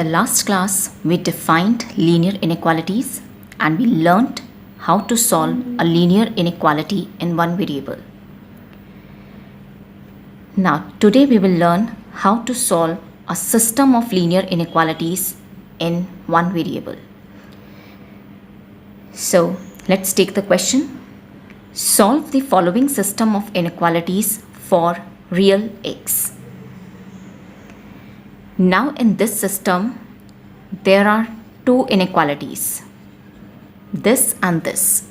the last class, we defined linear inequalities and we learnt how to solve a linear inequality in one variable. Now, today we will learn how to solve a system of linear inequalities in one variable. So, let's take the question. Solve the following system of inequalities for real x. Now, in this system, there are two inequalities, this and this.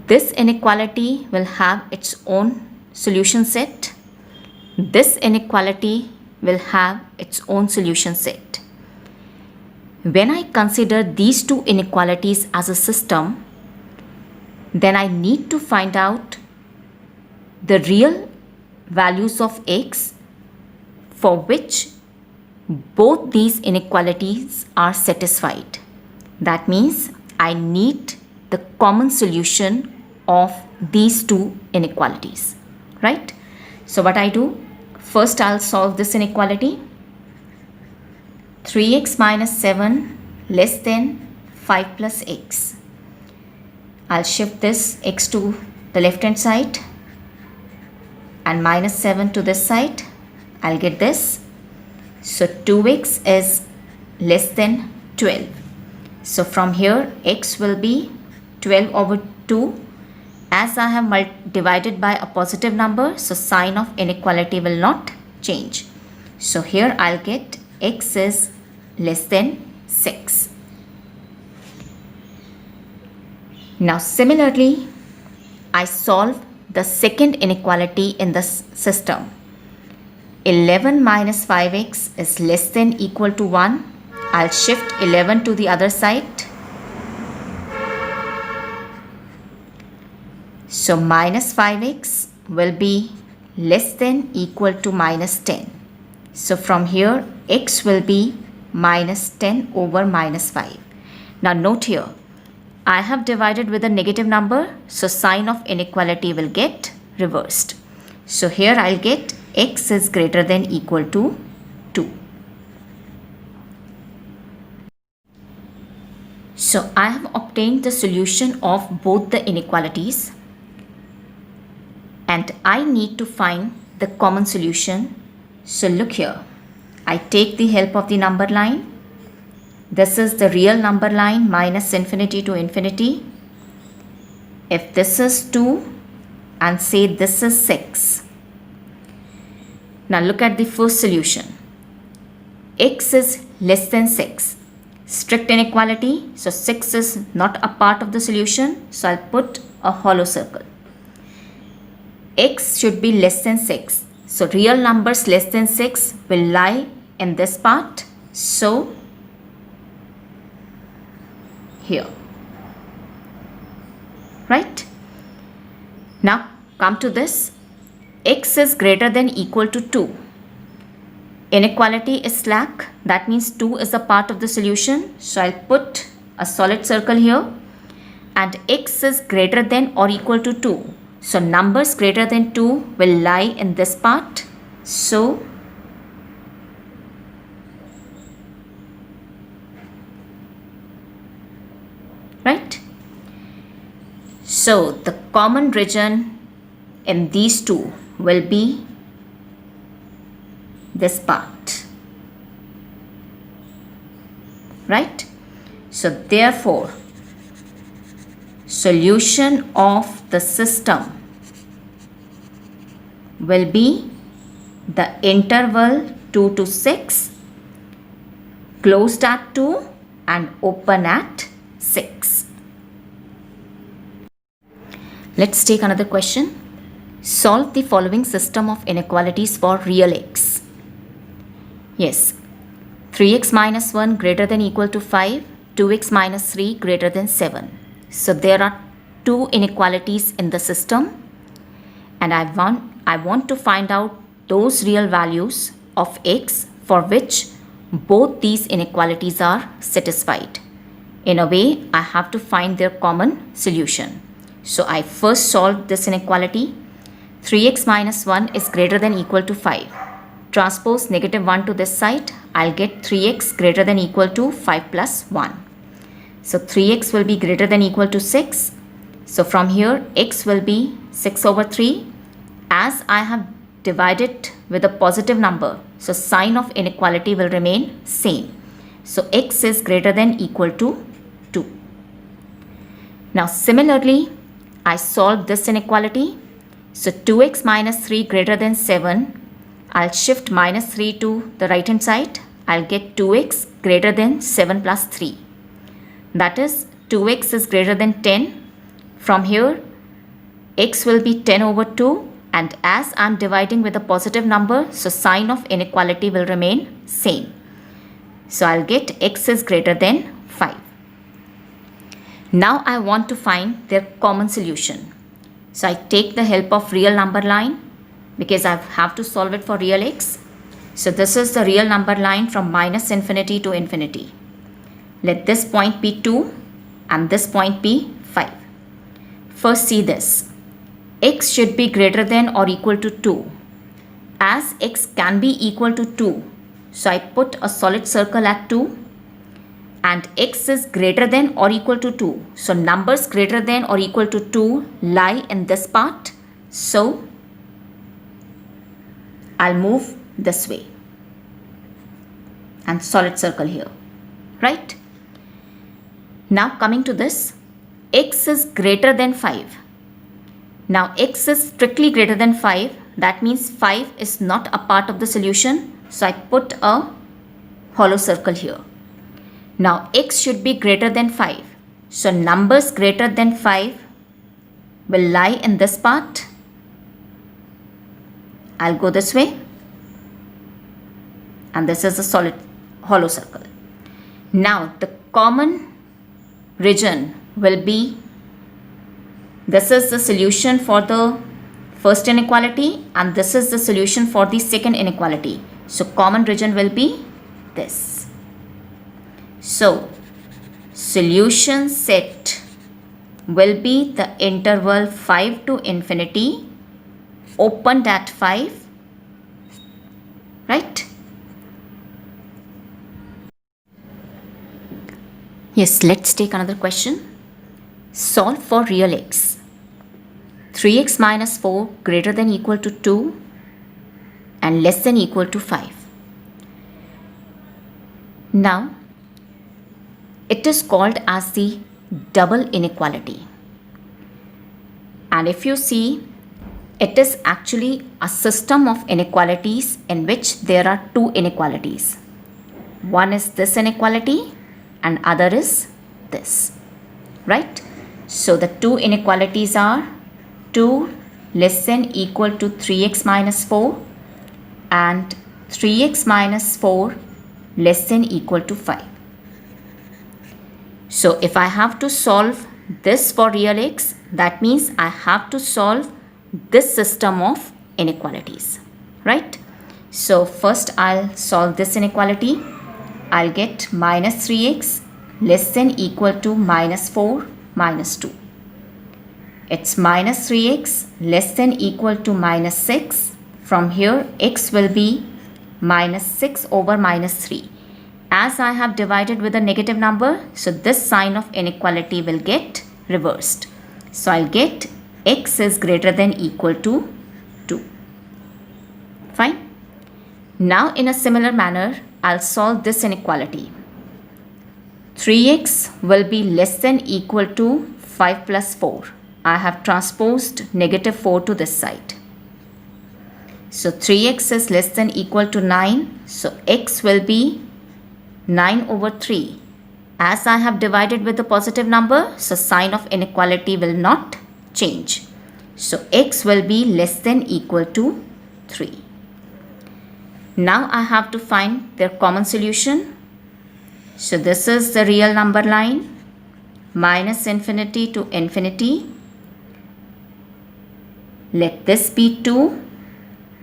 This inequality will have its own solution set. This inequality will have its own solution set. When I consider these two inequalities as a system, then I need to find out the real values of x for which both these inequalities are satisfied. That means I need the common solution of these two inequalities, right? So what I do, first I'll solve this inequality. 3x minus 7 less than 5 plus x. I'll shift this x to the left hand side and minus 7 to this side. I'll get this. So 2x is less than 12. So from here x will be 12 over 2. As I have divided by a positive number, so sign of inequality will not change. So here I'll get x is less than 6. Now similarly, I solve the second inequality in this system. 11 minus 5x is less than equal to 1. I'll shift 11 to the other side. So minus 5x will be less than equal to minus 10. So from here x will be minus 10 over minus 5. Now note here, I have divided with a negative number, so sign of inequality will get reversed. So here I'll get x is greater than equal to 2. So I have obtained the solution of both the inequalities and I need to find the common solution. So look here, I take the help of the number line. This is the real number line minus infinity to infinity. If this is 2 and say this is 6. Now look at the first solution. X is less than 6. Strict inequality, so 6 is not a part of the solution, so I'll put a hollow circle. X should be less than 6. So real numbers less than 6 will lie in this part. So here, right? Now come to this. X is greater than equal to 2. Inequality is slack. That means 2 is a part of the solution. So I'll put a solid circle here. And x is greater than or equal to 2. So numbers greater than 2 will lie in this part. So right? So the common region in these two will be this part, right? So therefore, solution of the system will be the interval 2 to 6, closed at 2 and open at 6. Let's take another question. Solve the following system of inequalities for real x. Yes, 3x minus 1 greater than equal to 5, 2x minus 3 greater than 7. So there are two inequalities in the system and I want to find out those real values of x for which both these inequalities are satisfied. In a way, I have to find their common solution. So I first solved this inequality. 3x minus 1 is greater than equal to 5. transpose negative 1 to this side, I'll get 3x greater than equal to 5 plus 1. So 3x will be greater than equal to 6. So from here x will be 6 over 3. As I have divided with a positive number, so sign of inequality will remain same. So x is greater than equal to 2. Now similarly, I solve this inequality. So 2x minus 3 greater than 7. I'll shift minus 3 to the right hand side. I'll get 2x greater than 7 plus 3. That is 2x is greater than 10. From here x will be 10 over 2, and as I'm dividing with a positive number, so sign of inequality will remain same. So I'll get x is greater than 5. Now I want to find their common solution. So I take the help of real number line because I have to solve it for real x. So this is the real number line from minus infinity to infinity. Let this point be 2 and this point be 5. First see this. X should be greater than or equal to 2. As x can be equal to 2, so I put a solid circle at 2, and x is greater than or equal to 2. So numbers greater than or equal to 2 lie in this part. So I'll move this way and solid circle here, right? Now coming to this, x is greater than 5. Now x is strictly greater than 5. That means 5 is not a part of the solution. So I put a hollow circle here. Now x should be greater than 5. So numbers greater than 5 will lie in this part. I'll go this way. And this is a solid hollow circle. Now the common region will be, this is the solution for the first inequality and this is the solution for the second inequality. So common region will be this. So solution set will be the interval 5 to infinity opened at 5, right? Yes, let's take another question. Solve for real x. 3x minus 4 greater than equal to 2 and less than equal to 5. Now, it is called as the double inequality. And if you see, it is actually a system of inequalities in which there are two inequalities. One is this inequality and other is this, right? So the two inequalities are 2 less than equal to 3x minus 4 and 3x minus 4 less than equal to 5. So if I have to solve this for real x, that means I have to solve this system of inequalities, right? So first I'll solve this inequality. I'll get minus 3x less than equal to minus 4 minus 2. It's minus 3x less than equal to minus 6. From here x will be minus 6 over minus 3. As I have divided with a negative number, so this sign of inequality will get reversed. So I'll get x is greater than equal to 2. Fine. Now in a similar manner, I'll solve this inequality. 3x will be less than equal to 5 plus 4. I have transposed negative 4 to this side. So 3x is less than equal to 9. So x will be 9 over 3. As I have divided with a positive number, so sign of inequality will not change. So x will be less than equal to 3. Now I have to find their common solution. So this is the real number line, minus infinity to infinity. Let this be 2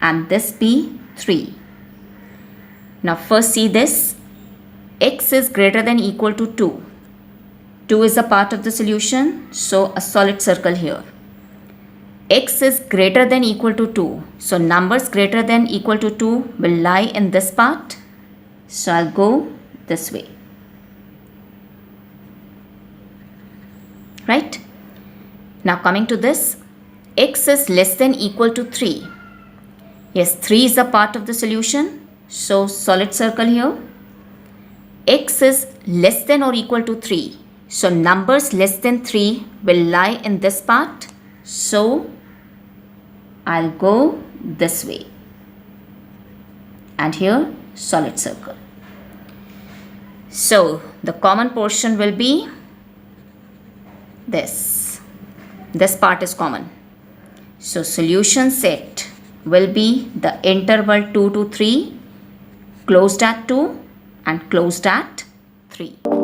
and this be 3. Now first see this. X is greater than equal to 2. 2 is a part of the solution, so a solid circle here. x is greater than equal to 2. So numbers greater than equal to 2 will lie in this part. So I'll go this way. Right? Now coming to this, x is less than equal to 3. Yes, 3 is a part of the solution. So solid circle here. X is less than or equal to 3. So numbers less than 3 will lie in this part. So I'll go this way. And here solid circle. So the common portion will be this. This part is common. So solution set will be the interval 2 to 3, closed at 2 and closed at 3.